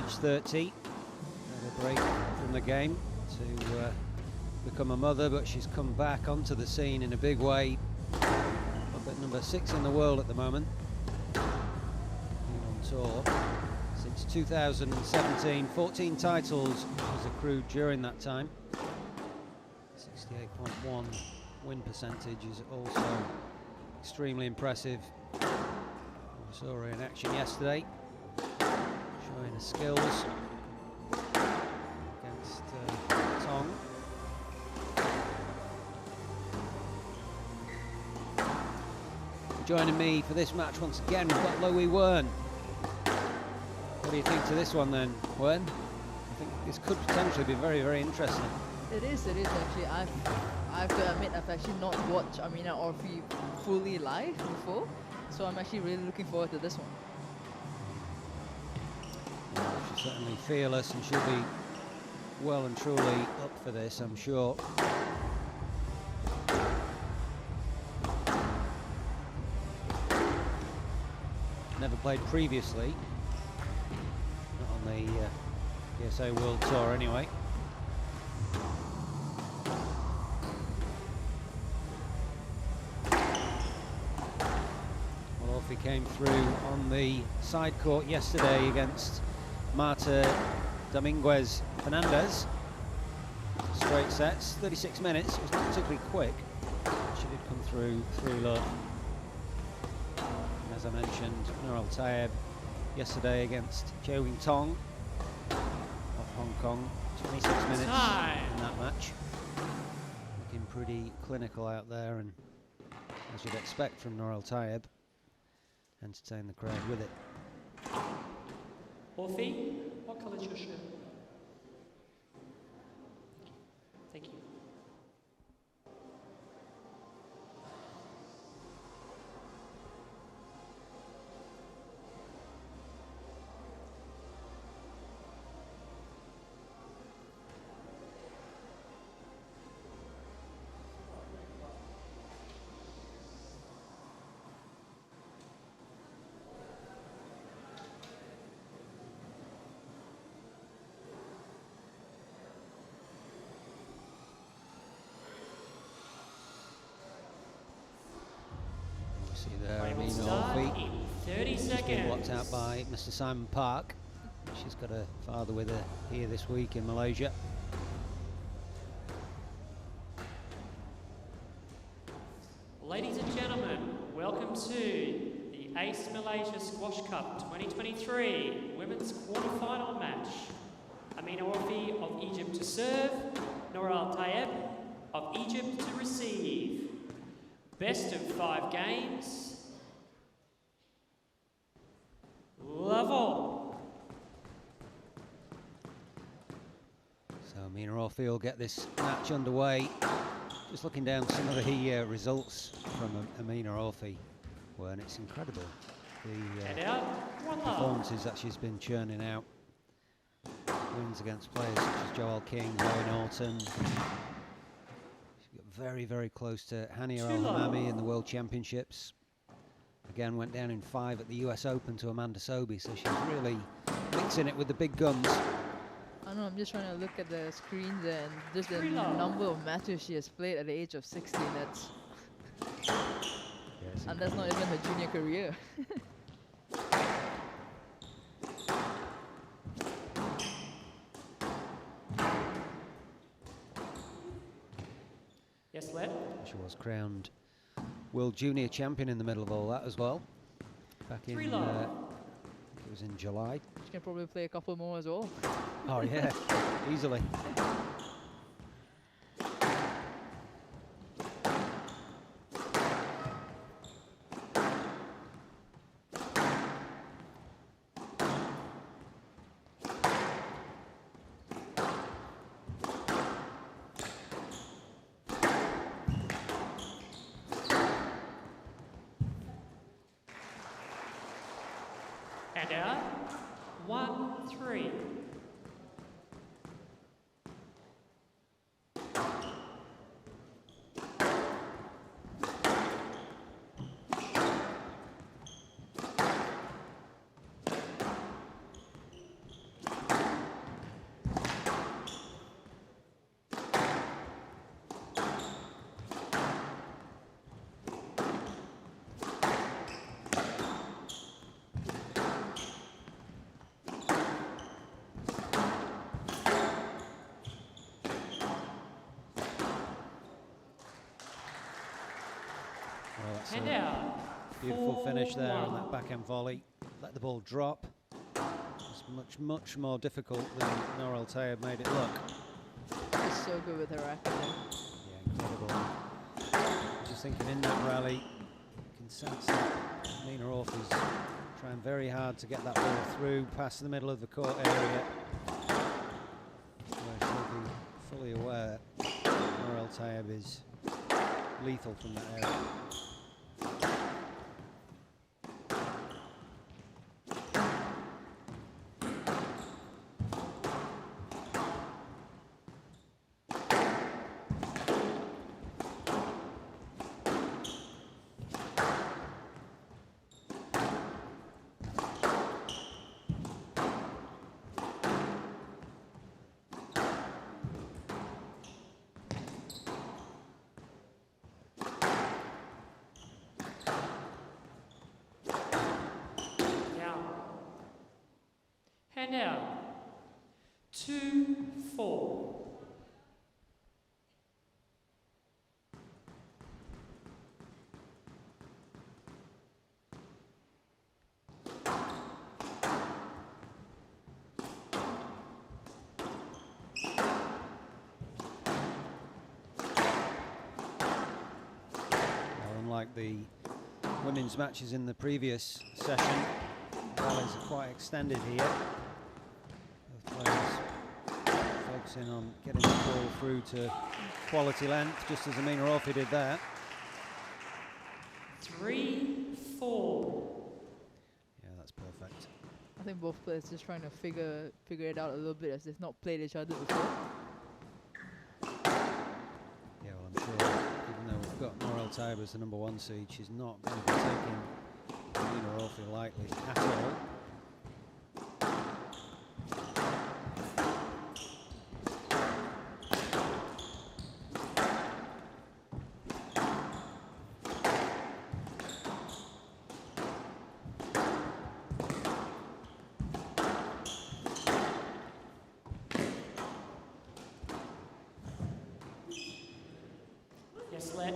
age 30. Had a break from the game to become a mother, but she's come back onto the scene in a big way. Up at number 6 in the world at the moment. Been on tour since 2017. 14 titles was accrued during that time. 68.1 win percentage is also extremely impressive. We saw her in action yesterday, showing her skills against Tong. Joining me for this match once again, we've got Lo Wei-Wen. What do you think to this one then, Wen? I think this could potentially be very, very interesting. It is actually. I've to admit, I've actually not watched Amina Orfi fully live before, so I'm actually really looking forward to this one. Well, she's certainly fearless, and she'll be well and truly up for this, I'm sure. Never played previously, not on the PSA World Tour anyway. Well, Orfi came through on the side court yesterday against Marta Dominguez Fernandez. Straight sets, 36 minutes, it was not particularly quick. She did come through 3-love. As I mentioned, Tayeb yesterday against Chewing Tong of Hong Kong, 26 minutes in that match. Looking pretty clinical out there, and as you'd expect from Tayeb, entertain the crowd with it. Orfi, what colour is your shirt? Thank you. See there, Amina Orfi. 30 seconds. She's been blocked out by Mr. Simon Park. She's got her father with her here this week in Malaysia. Ladies and gentlemen, welcome to the Ace Malaysia Squash Cup 2023 Women's Quarterfinal match. Amina Orfi of Egypt to serve, Tayeb of Egypt to receive. Best of 5 games. Level. So Amina Orfi will get this match underway. Just looking down some of the results from Amina Orfi, and it's incredible the performances that she's been churning out. Wins against players such as Joel King, Zoe Norton. Very, very close to Hania El-Hamami in the World Championships. Again, went down in 5 at the US Open to Amanda Sobey, so she's really mixing it with the big guns. I know, I'm just trying to look at the screens and just the number of matches she has played at the age of 16. That's and that's not even her junior career. Yes, Led. She was crowned World Junior Champion in the middle of all that as well. Back in, it was in July. She can probably play a couple more as well. Oh yeah, easily. And out. 1-3. That's And a out. beautiful finish there on 4-1. that backhand volley. Let the ball drop. It's much more difficult than Norel Tayeb made it look. She's so good with her racket. Yeah, incredible. Just thinking in that rally, you can sense that Amina Orfi's trying very hard to get that ball through past the middle of the court area, where she'll be fully aware Norel Tayeb is lethal from that area. And out. 2-4. Unlike the women's matches in the previous session, rallies are quite extended here. Both players focusing on getting the ball through to quality length, just as Amina Orfi did there. 3-4. Yeah, that's perfect. I think both players just trying to figure it out a little bit, as they've not played each other before. Yeah, well, I'm sure, even though we've got Norel Tayeb as the #1 seed, she's not going to be taking Amina Orfi lightly at all. Yes, let.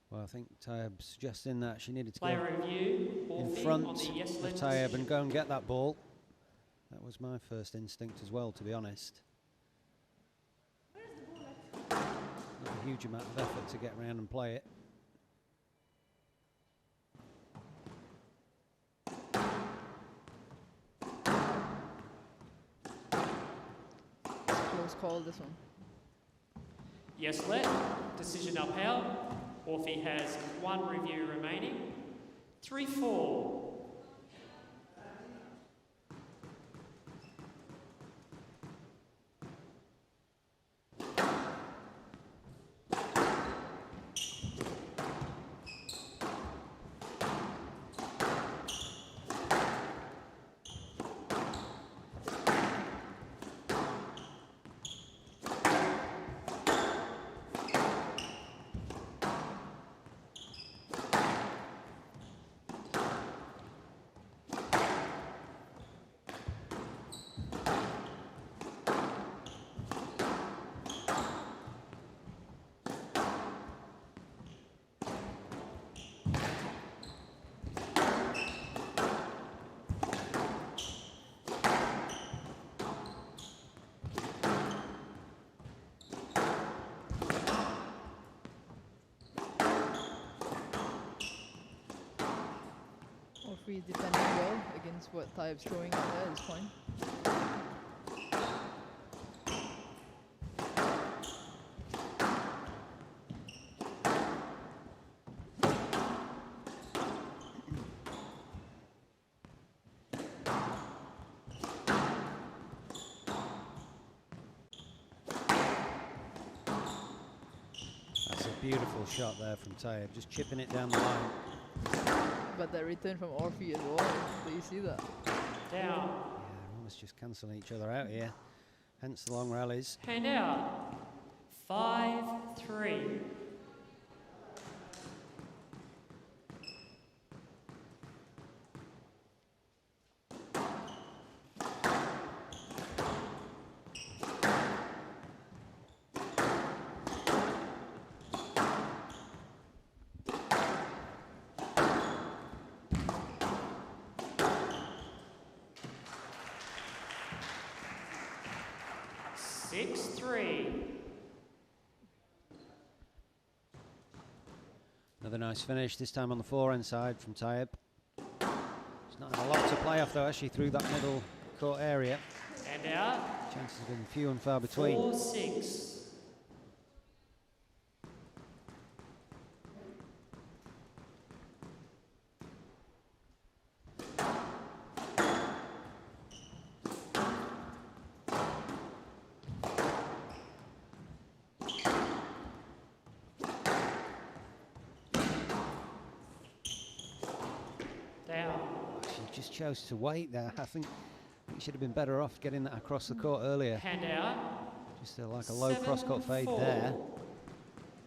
Well, I think Tayeb suggesting that she needed to Play go review. in Orfi front on the yes, of let Tayeb and decision. go and get that ball. That was my first instinct as well, to be honest. Not a huge amount of effort to get around and play it. Close call, this one. Yes, let. Decision upheld. Orfi has one review remaining. 3-4. Orfi defending well against what Tayeb's throwing out there at this point. That's a beautiful shot there from Tayeb, just chipping it down the line. But that return from Orfi as well. Do you see that? Down. Yeah, they're almost just cancelling each other out here. Hence the long rallies. Hand out. 5-3. 6-3. Another nice finish, this time on the forehand side from Tayeb. She's not had a lot to play off though, actually, through that middle court area. And out. Chances have been few and far between. 4-6. She just chose to wait there. I think she should have been better off getting that across the court earlier. Hand out. Just like a low cross-court fade there.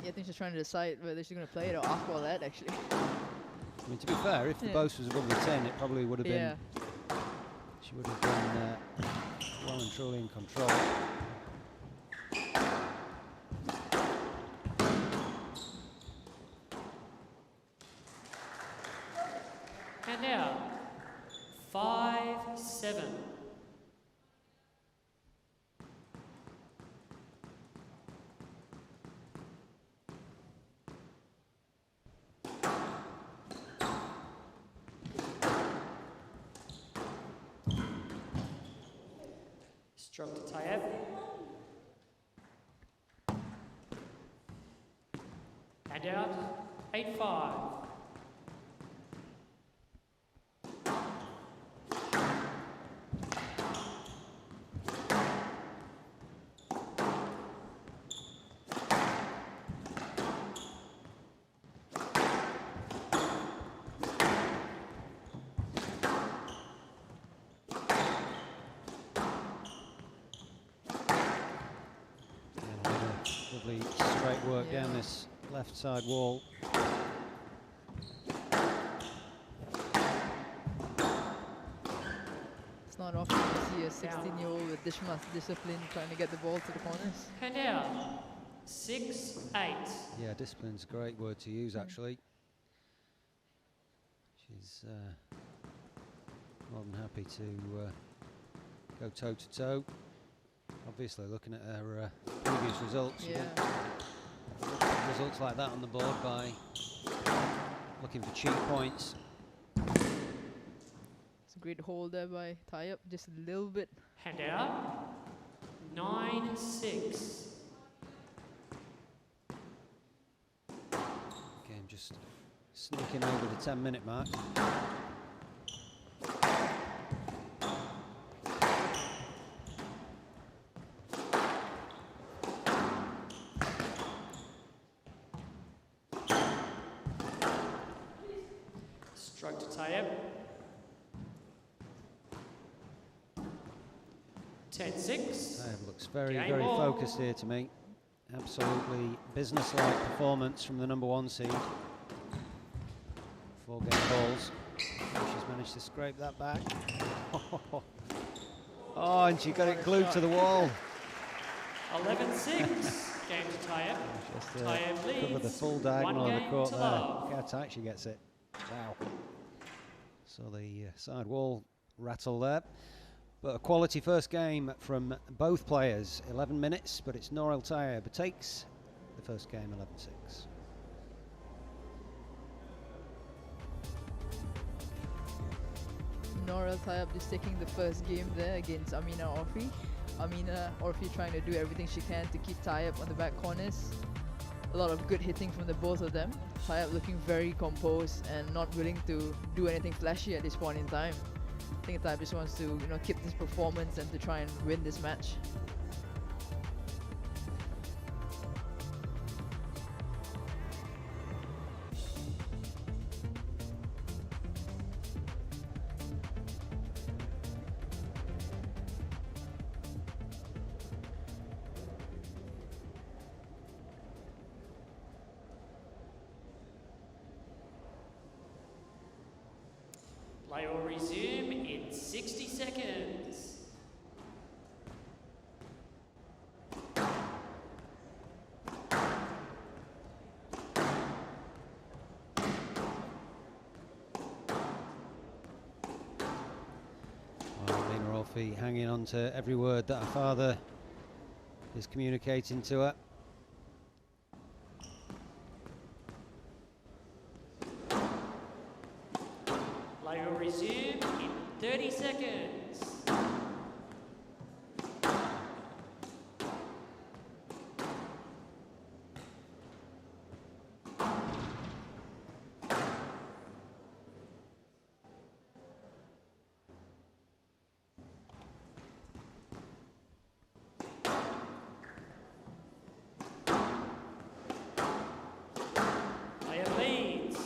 Yeah, I think she's trying to decide whether she's going to play it or ask for that, actually. I mean, to be fair, if the boast was above the 10, it probably would have been... She would have been well and truly in control. And out. 5-7. Stroke to Tayeb. And out. 8-5. Lovely straight work down this left side wall. It's not often you see a 16-year-old with this much discipline trying to get the ball to the corners. And out. 6-8. Yeah, discipline's a great word to use, actually. She's more than happy to go toe-to-toe. Obviously, looking at her previous results, you don't get results like that on the board by looking for cheap points. It's a great hold there by Tayeb, just a little bit. Hand out. 9-6. Game just sneaking over the 10-minute mark. Stroke to Tayeb. 10-6. Tayeb looks very focused here to me. Absolutely business-like performance from the #1 seed. 4 game balls. She's managed to scrape that back. Oh, and she got it glued to the wall. 11-6. Game to Tayeb. Just Tayeb leads. cover the full diagonal of the court there. love. Look how tight she gets it. Wow. So the side wall rattle there. But a quality first game from both players. 11 minutes, but it's Nour Tayeb who takes the first game 11-6. Nour Tayeb just taking the first game there against Amina Orfi. Amina Orfi trying to do everything she can to keep Tayeb on the back corners. A lot of good hitting from the both of them. Tayeb looking very composed and not willing to do anything flashy at this point in time. I think Tayeb just wants to, keep this performance and to try and win this match. Play will resume in 60 seconds. Amina Orfi hanging on to every word that her father is communicating to her. Play will resume in 30 seconds. Tayeb leads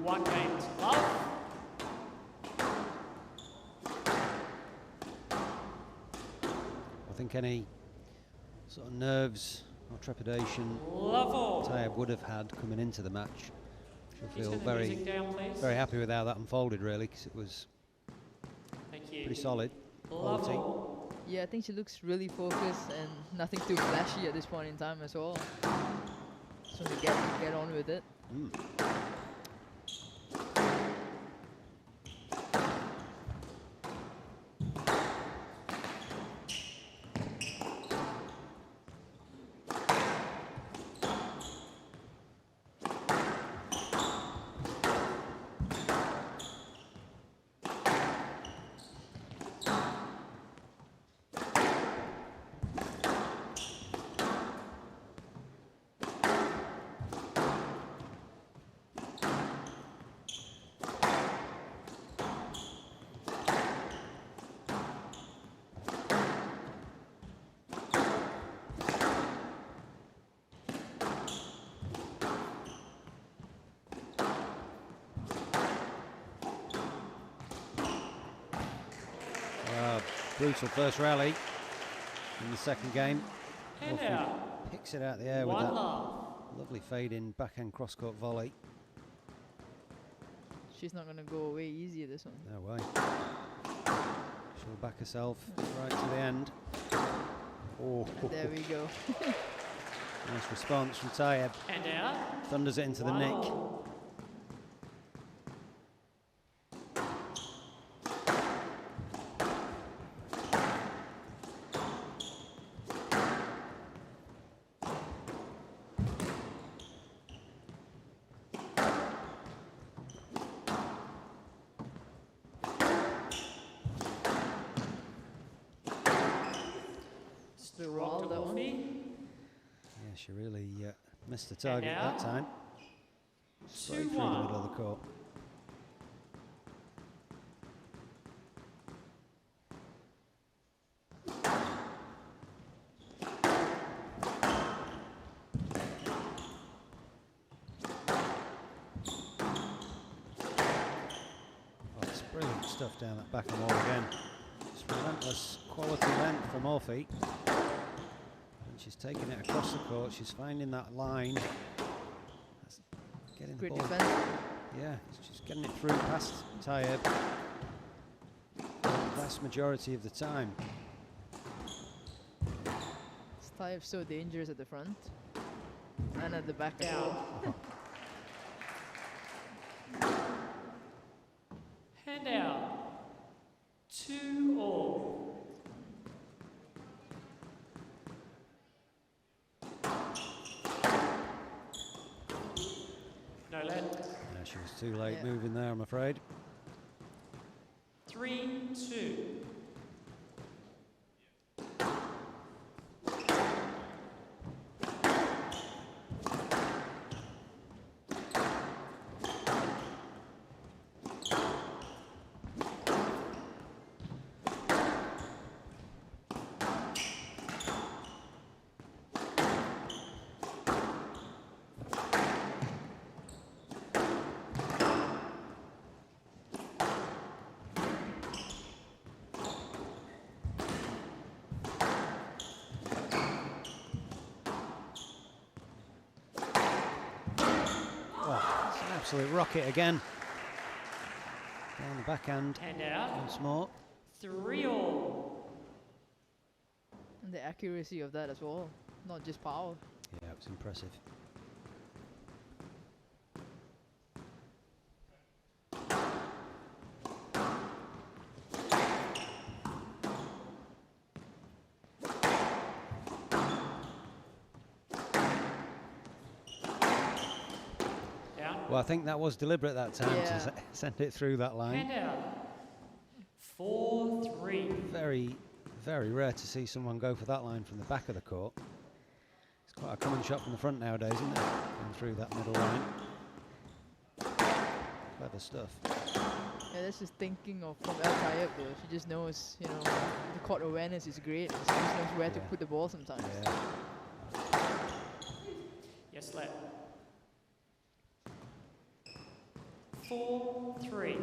1 game to love. I think any sort of nerves or trepidation Level. Tayeb would have had coming into the match, she'll Please feel turn the very, music down, please. very happy with how that unfolded, really, because it was Thank you. pretty solid quality. Level. Yeah, I think she looks really focused and nothing too flashy at this point in time as well. Just want to get on with it. Mm. Brutal first rally in the second game. And Orfi out. picks it out the air with 1 that love. lovely fade-in backhand cross-court volley. She's not going to go away easy this one. No way. She'll back herself right to the end. Oh, There we go. nice response from Tayeb. And out. Thunders it into the 1 nick. all. The rock to that one. Orfi. Yeah, she really missed the target now, that time. Straight through the 2-1. middle of the court. Oh, it's brilliant stuff down that back and wall again. Just relentless quality length from Orfi. And she's taking it across the court. She's finding that line. That's getting the Great ball. defense. Yeah, she's getting it through past Tayeb the vast majority of the time. Tayeb's so dangerous at the front and at the back as Down. well. Hand out. 2 all. No lead. Yeah, she was too late Yeah. moving there, I'm afraid. 3-2. Oh, it's an absolute rocket again. Down the backhand Hand out. once more. 3 all. And the accuracy of that as well, not just power. Yeah, it was impressive. Well, I think that was deliberate that time Yeah. to send it through that line. Hand out. 4-3. Very, very rare to see someone go for that line from the back of the court. It's quite a common shot from the front nowadays, isn't it? Going through that middle line. Clever stuff. Yeah, that's just thinking of from Tayeb though. She just knows, you know, the court awareness is great. She just knows where to put the ball sometimes. Yeah. Yes, let. 4-3.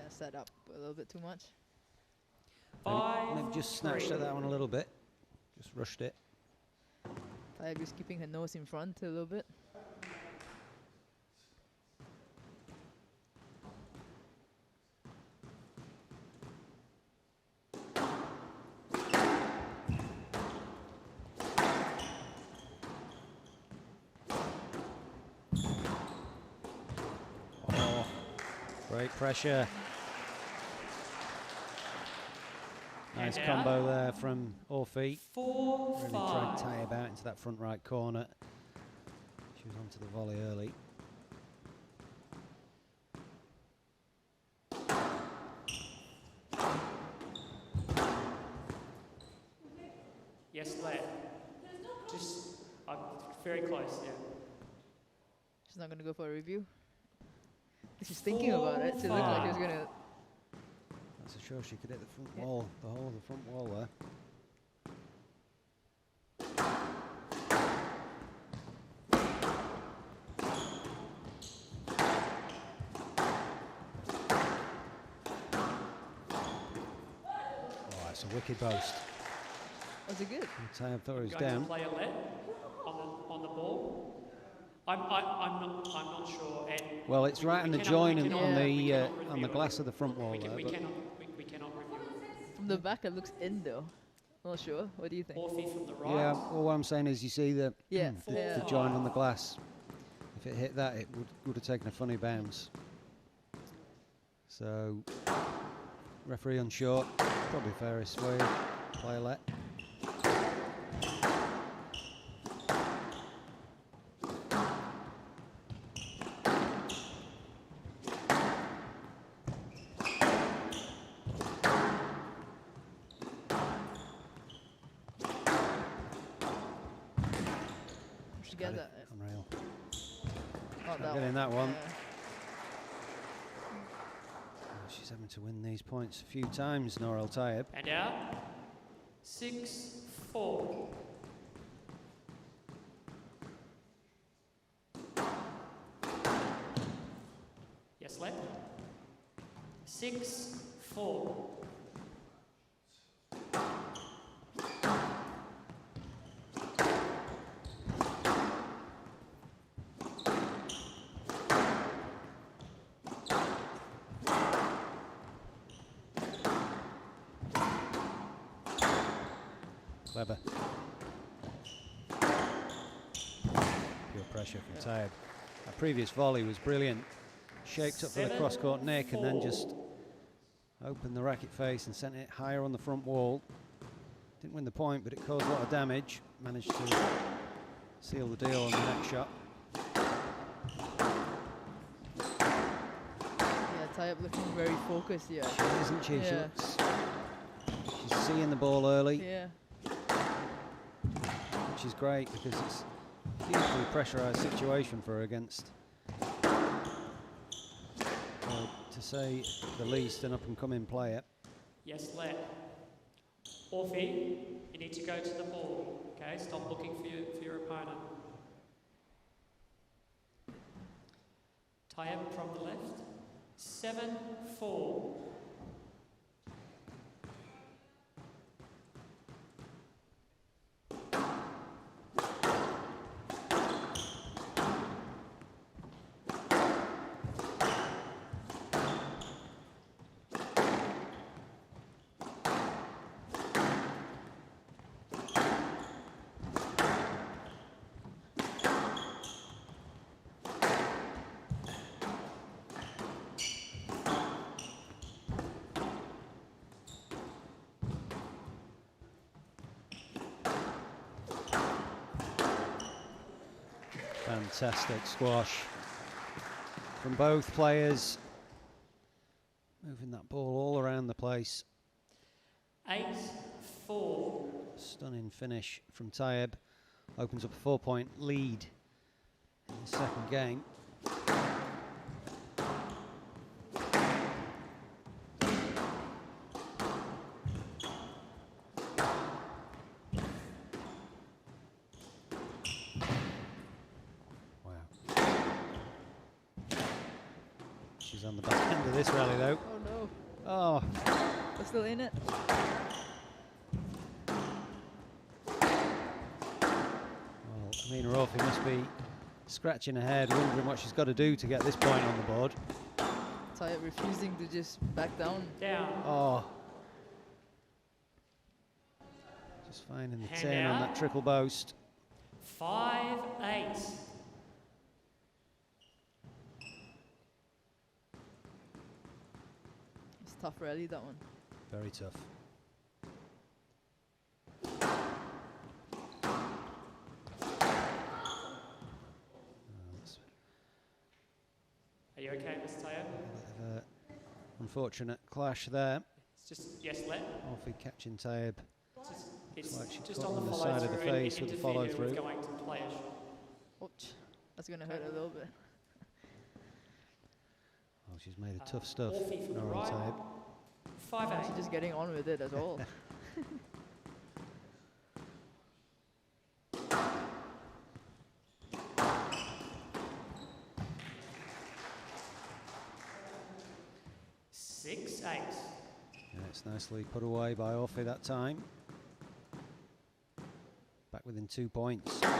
Set up a little bit too much. Maybe just snatched at that one a little bit. Just rushed it. Tayeb just keeping her nose in front a little bit. Oh, great pressure. Nice combo there from Orfi. 4-5. Really tried to Tayeb out into that front right corner. She was onto the volley early. Yes, let. Just very close, yeah. She's not gonna go for a review. She's thinking about it. She looked like she was gonna. That's a sure she could hit the front wall, the whole of the front wall there. Oh, that's a wicked post. Was it good? Tayeb thought it was Going down. to play a let on the ball. I'm not sure. And Well, it's right on the join and on the glass of the front wall there. we but cannot review From the back, it looks in though. Not sure. What do you think? Orfi from the right. yeah, well, what I'm saying is, you see the Yeah, the join on the glass. If it hit that, it would have taken a funny bounce. So, referee unsure. Probably fairest way. Play a let. Get that. Unreal. Not Not getting that one. Yeah. She's having to win these points a few times, Norel Tayeb. And out. 6-4. Yes, let. 6-4. Clever. Pure pressure from Tayeb. That previous volley was brilliant. Shaped up for the cross-court nick and then just opened the racket face and sent it higher on the front wall. Didn't win the point, but it caused a lot of damage. Managed to seal the deal on the next shot. Yeah, Tayeb looking very focused here. Isn't she? Yeah. She's seeing the ball early, Yeah. which is great because it's a hugely pressurised situation for her against, to say the least, an up-and-coming player. Yes, let. Orfi, you need to go to the ball. Okay, stop looking for your opponent. Tayeb from the left. 7-4. Fantastic squash from both players, moving that ball all around the place. 8-4. Stunning finish from Tayeb, opens up a 4-point lead in the second game. She's on the back end of this rally though. Oh no. Oh. We're still in it. Well, Amina Orfi must be scratching her head, wondering what she's got to do to get this point on the board. Tayeb refusing to just back down. Down. Oh. Just finding the Hand 10 on out. that triple boast. 5-8. It's a tough rally, that one. Very tough. Are you okay, Miss Tayeb? Unfortunate clash there. It's just, yes, let. Orfi catching Tayeb. It's like she just caught on on the the follow side of the through face and with the follow interfered with through. going to playish. Ouch. That's going to hurt a little bit. Oh, she's made a tough stuff. Orfi from the Nora right. Tayeb. 5-8. She's just getting on with it as well. Yeah, it's nicely put away by Orfi that time. Back within 2 points. Down.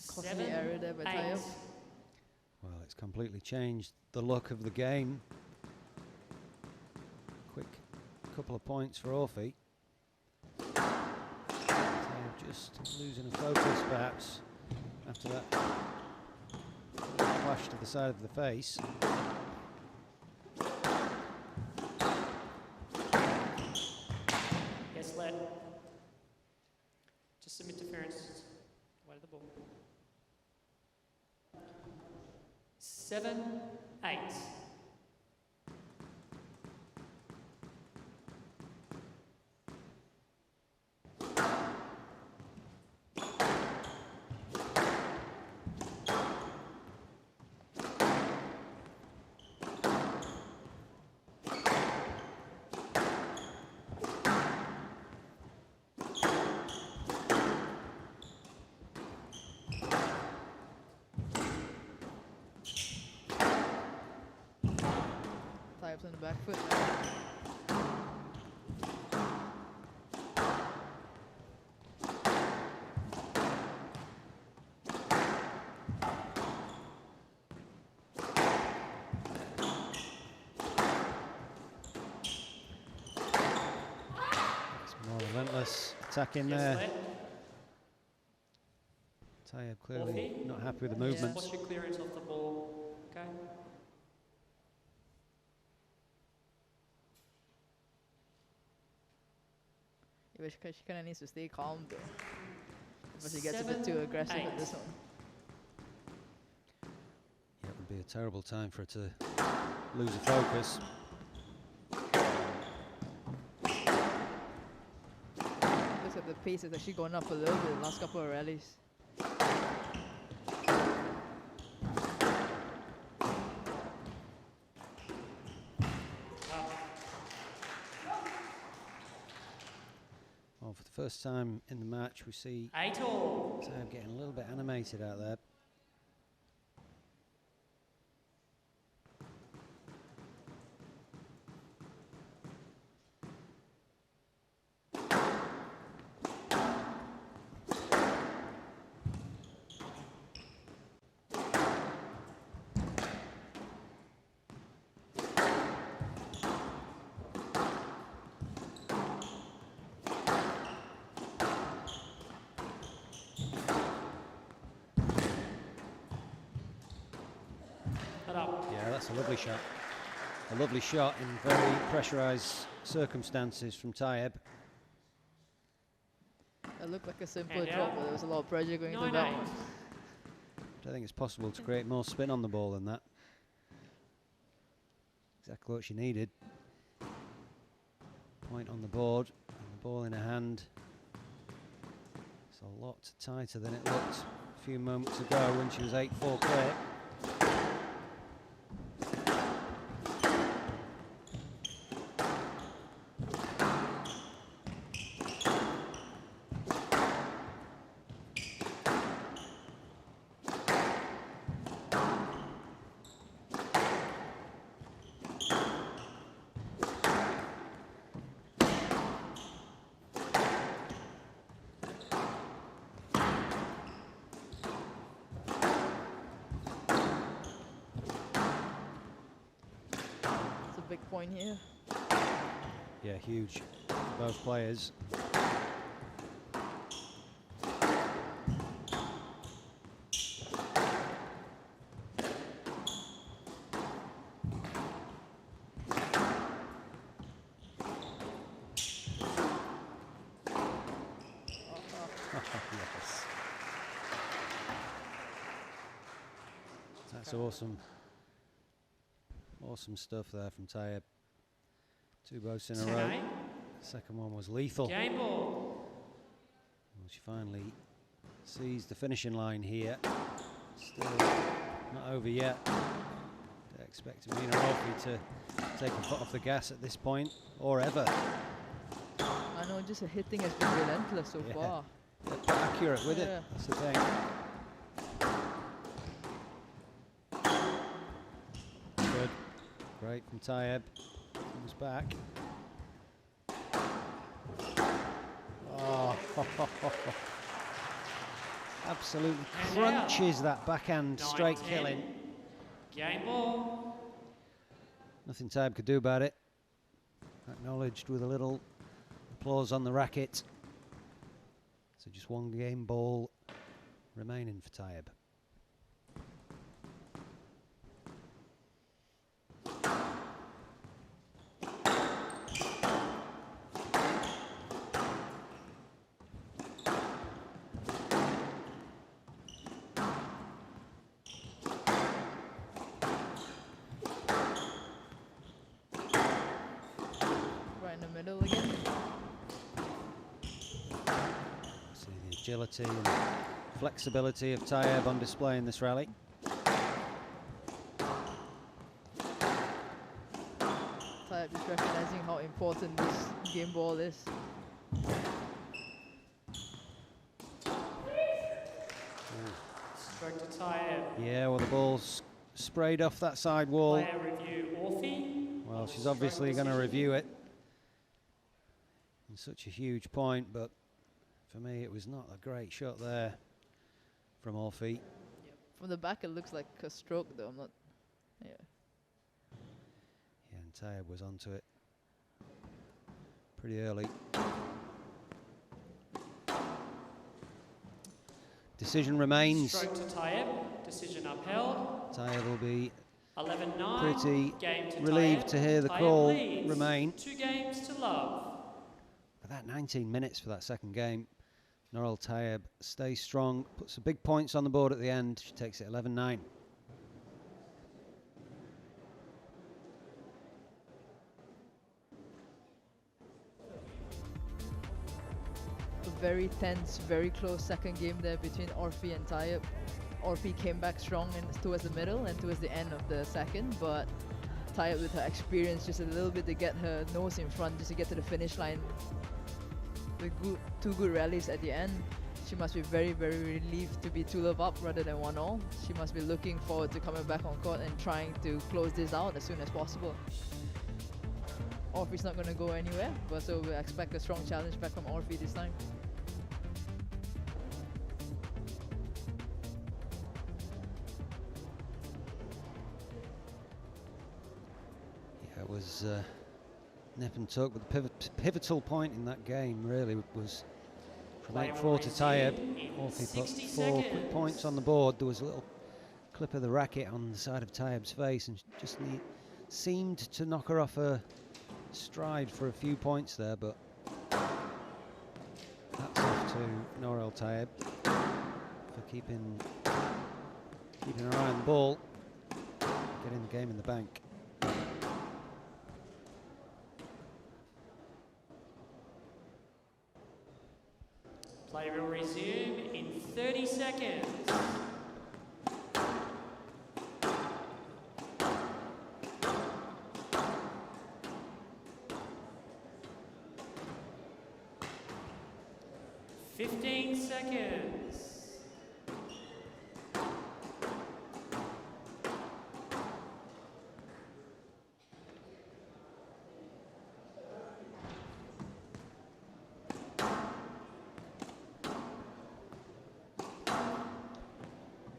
Costly error there by Tayeb. Well, it's completely changed the look of the game. Quick couple of points for Orfi. Just losing a focus perhaps after that flash to the side of the face. Yes, let. Just some interference. Away to the ball. 7-8. Tayeb's on the back foot. It's more relentless attack in Yes, there. let. Tayeb clearly Orfi. not happy with the Yeah. movements. What's your clearance off the ball? Okay. Yeah, but she kind of needs to stay calm though. But she gets a bit too aggressive at this one. Yeah, it would be a terrible time for her to lose a focus. Looks like the pace has actually gone up a little bit in the last couple of rallies. Well, for the first time in the match, we see 8-all. Tayeb getting a little bit animated out there. Head up. Yeah, that's a lovely shot. A lovely shot in very pressurised circumstances from Tayeb. It looked like a simple drop, but there was a lot of pressure going into that one. I don't think it's possible to create more spin on the ball than that. Exactly what she needed. Point on the board, and the ball in her hand. It's a lot tighter than it looked a few moments ago when she was 8-4 clear. Big point here. Yeah, huge for both players. Yes. That's awesome. Awesome stuff there from Tayeb. 2 boats in a row. Second one was lethal. Game ball. Well, she finally sees the finishing line here. Still not over yet. Don't expect Amina Orfi to take a foot off the gas at this point, or ever. I know, just her hitting has been relentless so far. But accurate with it, that's the thing. Good. Great from Tayeb. Comes back. Oh, absolutely crunches that backhand straight killing. Game ball. Nothing Tayeb could do about it. Acknowledged with a little applause on the racket. So just 1 game ball remaining for Tayeb. Middle again. See the agility and flexibility of Tayeb on display in this rally. Tayeb just recognizing how important this game ball is. Stroke to Tayeb. Yeah, well, the ball's sprayed off that side wall. Player review, Orfi. Well, she's obviously going to review it. Such a huge point, but for me it was not a great shot there from Orfi. Yep. From the back it looks like a stroke though, I'm not... Yeah, and Tayeb was onto it pretty early. Decision remains. Stroke to Tayeb. Decision upheld. Tayeb will be 11-9. pretty Game to relieved Tayeb. to hear the Tayeb call leads remain. 2 games to love. But that 19 minutes for that second game, Norel Tayeb stays strong, puts some big points on the board at the end. She takes it 11-9. a very tense, very close second game there between Orfi and Tayeb. Orfi came back strong towards the middle and towards the end of the second, but Tayeb with her experience just a little bit to get her nose in front, just to get to the finish line. With two good rallies at the end, she must be very, very relieved to be 2-love up rather than 1-all. She must be looking forward to coming back on court and trying to close this out as soon as possible. Orfi's not going to go anywhere, but so we expect a strong challenge back from Orfi this time. Yeah, it was nip and tuck, but the pivotal point in that game really was from 8-4 to Tayeb. Orfi put 4 quick points on the board. There was a little clip of the racket on the side of Tayeb's face, and just seemed to knock her off her stride for a few points there, but that's off to Nour Tayeb for keeping her eye on the ball, getting the game in the bank. Play will resume in 30 seconds.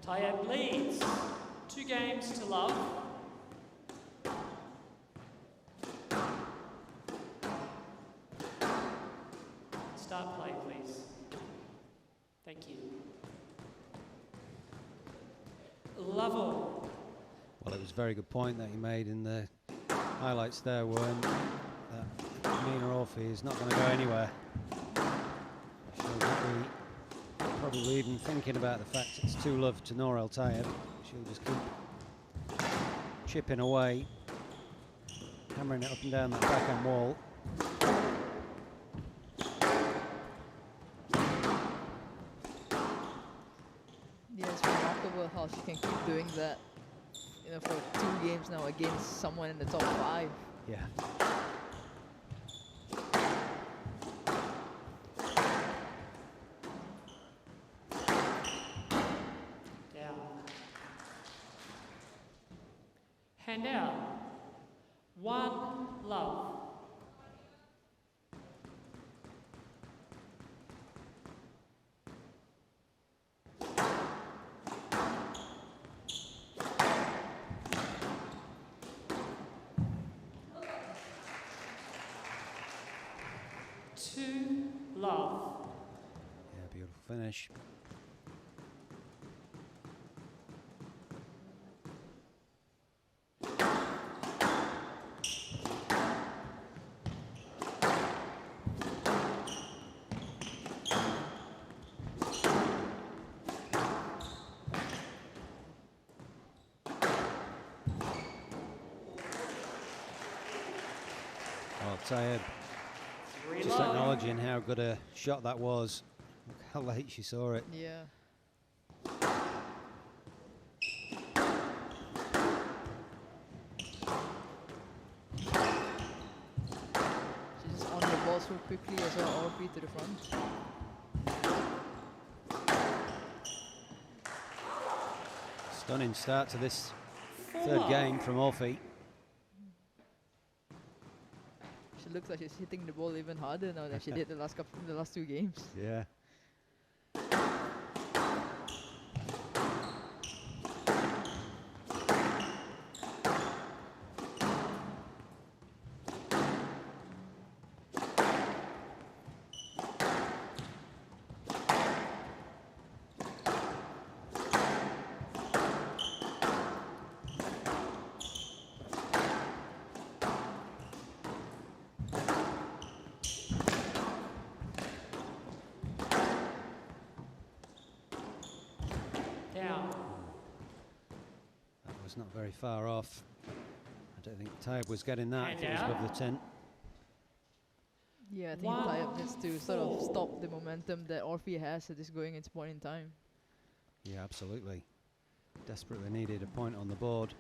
Tayeb leads 2 games to love. Start play, please. Thank you. Level. Well, it was a very good point that he made in the highlights there, Warren, that Amina Orfi is not going to go anywhere. She'll be probably even thinking about the fact it's 2-love to Nour Tayeb. She'll just keep chipping away, hammering it up and down that backhand wall. Yeah, it's remarkable how she can keep doing that, you know, for 2 games now against someone in the top 5. Yeah. Hand out. 1-love. Love. Yeah, beautiful finish. Well, Tayeb just acknowledging how good a shot that was. Look how late she saw it. Yeah. She's just on the ball so quickly as well, Orfi to the front. Stunning start to this third game from Orfi. She looks like she's hitting the ball even harder now than she did the last 2 games. Yeah. That was not very far off. I don't think Tayeb was getting that if it was above the 10. Yeah, I think Tayeb needs to sort of stop the momentum that Orfi has at this going into point in time. Yeah, absolutely. Desperately needed a point on the board.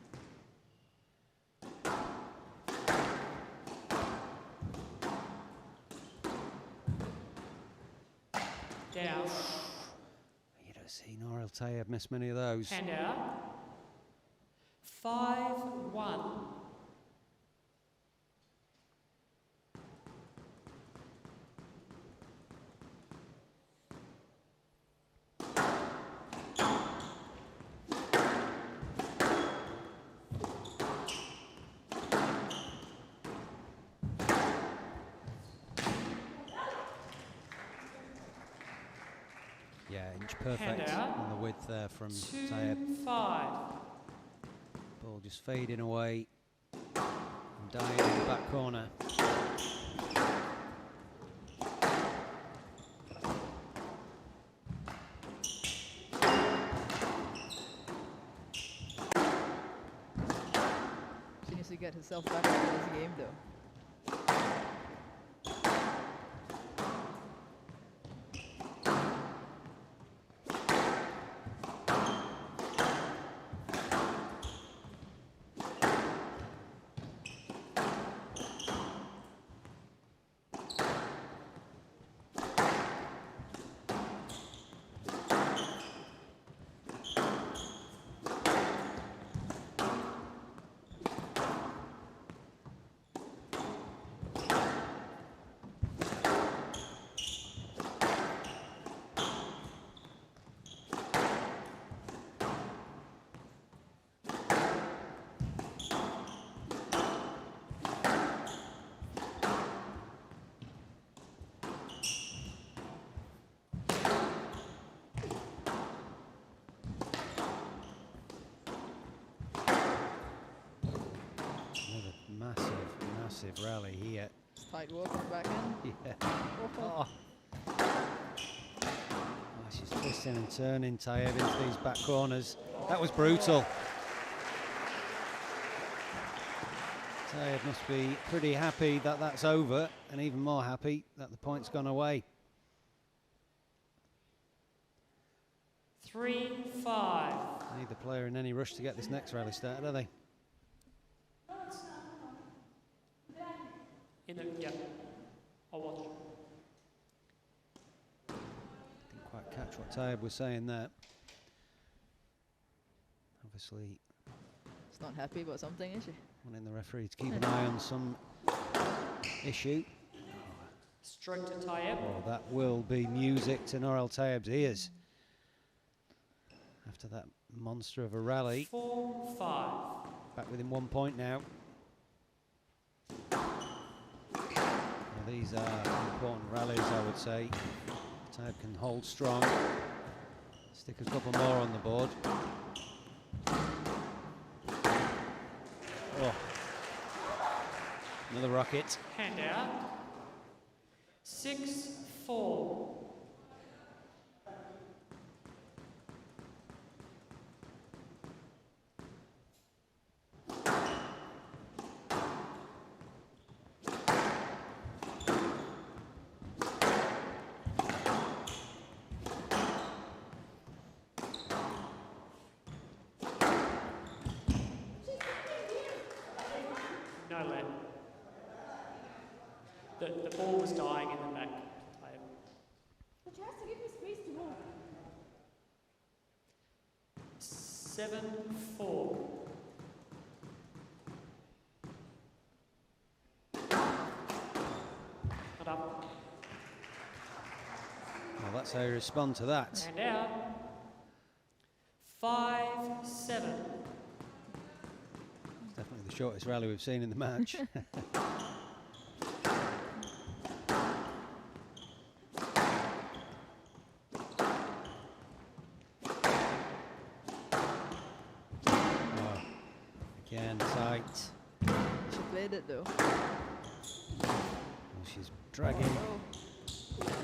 Down. You don't see Nour Tayeb miss many of those. Hand out. 5-1. Yeah, inch perfect on the width there from Tayeb. 2-5. Ball just fading away. Dying in the back corner. She needs to get herself back into this game though. Massive rally here. Tight work on the back end. Yeah. Oh. Oh, she's twisting and turning Tayeb into these back corners. That was brutal. Tayeb must be pretty happy that that's over, and even more happy that the point's gone away. 3-5. Neither player in any rush to get this next rally started, are they? Yeah, I'll watch. Didn't quite catch what Tayeb was saying there. Obviously, She's not happy about something, is she? wanting the referee to keep an eye on some issue. Stroke to Tayeb. Oh, that will be music to Norel Tayeb's ears. After that monster of a rally. 4-5. Back within 1 point now. These are important rallies, I would say. Tayeb can hold strong. Stick a couple more on the board. Oh. Another rocket. Hand out. 6-4. No let. The ball was dying in the back. But you have to give me space to move. 7-4. Not up. Well, that's how you respond to that. And out. 5-7. It's definitely the shortest rally we've seen in the match. Oh, again, tight. She played it though. Well, she's dragging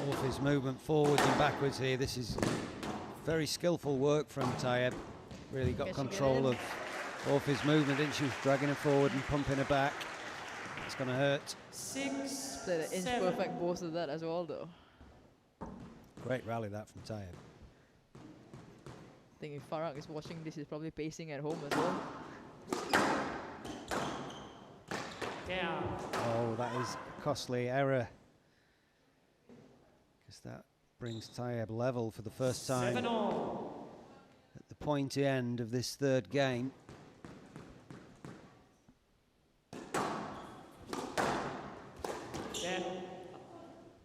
Orfi's movement forwards and backwards here. This is very skillful work from Tayeb. Really got Guess you get control in. of Orfi's movement, didn't she? She was dragging her forward and pumping her back. It's going to hurt. 6. Played an inch 7. perfect both of that as well though. Great rally that from Tayeb. I think if Farag is watching this, he's probably pacing at home as well. Down. Oh, that is a costly error. Because that brings Tayeb level for the first time 7-all. at the pointy end of this third game. Down.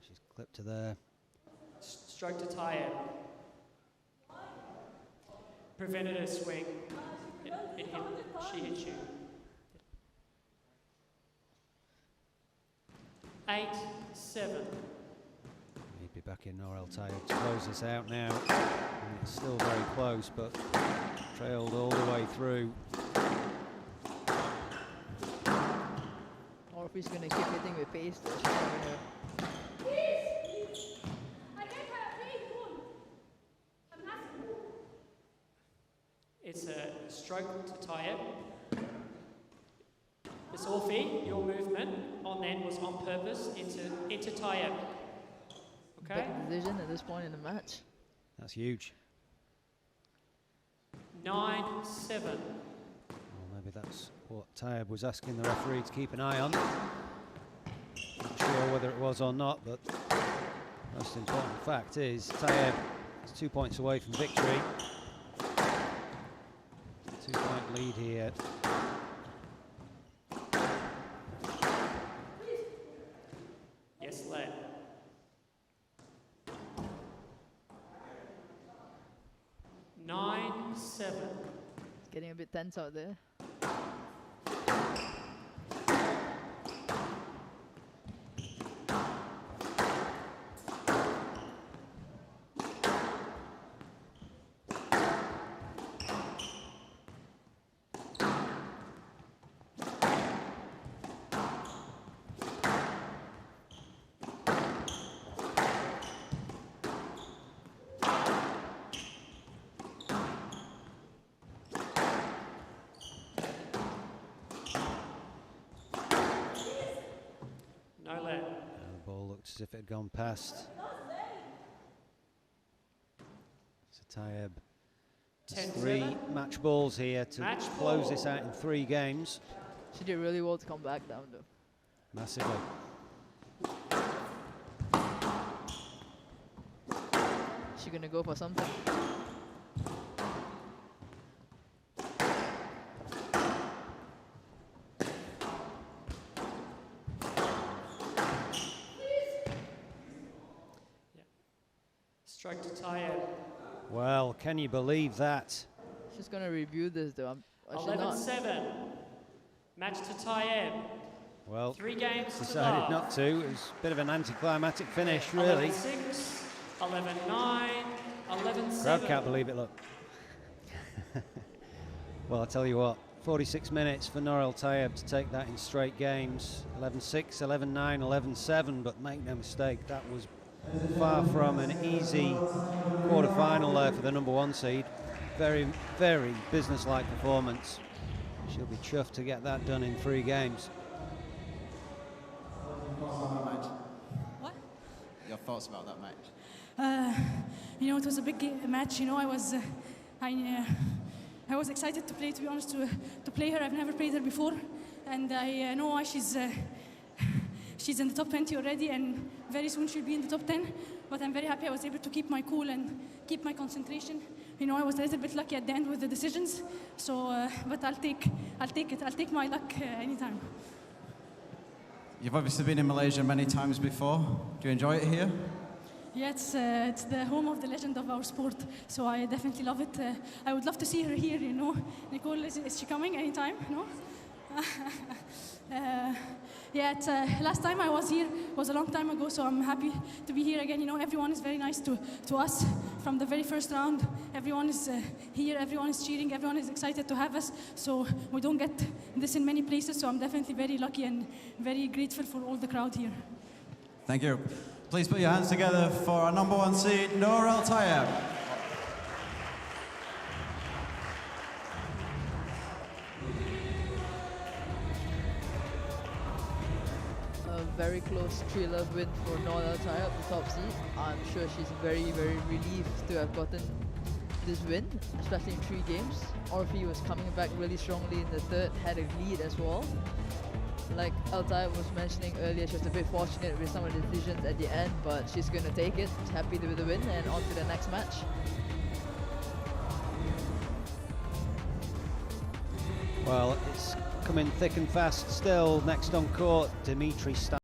She's clipped to there. Stroke to Tayeb. Prevented her swing. It hit. She hit you. 8-7. He'd be back in Norel Tayeb to close this out now. And it's still very close, but trailed all the way through. Orfi's going to keep hitting with pace. She's not gonna... It's a stroke to Tayeb. Miss Orfi, your movement on then was on purpose into Tayeb. Okay? Big decision at this point in the match. That's huge. 9-7. Well, maybe that's what Tayeb was asking the referee to keep an eye on. Not sure whether it was or not, but most important fact is Tayeb is 2 points away from victory. 2-point lead here. Yes, led. It's getting a bit tense out there. As if it had gone past. So Tayeb has 3 match balls here to close this out in 3 games. She did really well to come back down though. Massively. She's gonna go for something. Strike to Tayeb. Well, can you believe that? She's going to review this though. 11-7. Match to Tayeb. Well, 3 games decided to not to. It was a bit of an anticlimactic finish, really. 11-6, 11-9, 11-7. Crowd can't believe it, look. Well, I'll tell you what, 46 minutes for Norel Tayeb to take that in straight games. 11-6, 11-9, 11-7, but make no mistake, that was far from an easy quarter-final there for the #1 seed. Very, very business-like performance. She'll be chuffed to get that done in 3 games. What? Your thoughts about that match? You know, it was a big match. You know, I was excited to play. To be honest, to play her. I've never played her before, and I know why she's in the top 20 already, and very soon she'll be in the top 10. But I'm very happy I was able to keep my cool and keep my concentration. You know, I was a little bit lucky at the end with the decisions. So, but I'll take it. I'll take my luck anytime. You've obviously been in Malaysia many times before. Do you enjoy it here? Yeah, it's the home of the legend of our sport. So I definitely love it. I would love to see her here. You know, Nicole, is she coming anytime? No. Yeah, last time I was here was a long time ago, so I'm happy to be here again. You know, everyone is very nice to us from the very first round. Everyone is here, everyone is cheering, everyone is excited to have us. So we don't get this in many places, so I'm definitely very lucky and very grateful for all the crowd here. Thank you. Please put your hands together for our #1 seed, Norel Tayeb. Very close 3-love win for Norel Tayeb, the top seed. I'm sure she's very, very relieved to have gotten this win, especially in 3 games. Orfi was coming back really strongly in the 3rd, had a lead as well. Like Tayeb was mentioning earlier, she was a bit fortunate with some of the decisions at the end, but she's going to take it. She's happy with the win and on to the next match. Well, it's coming thick and fast still. Next on court, Dimitri Stein.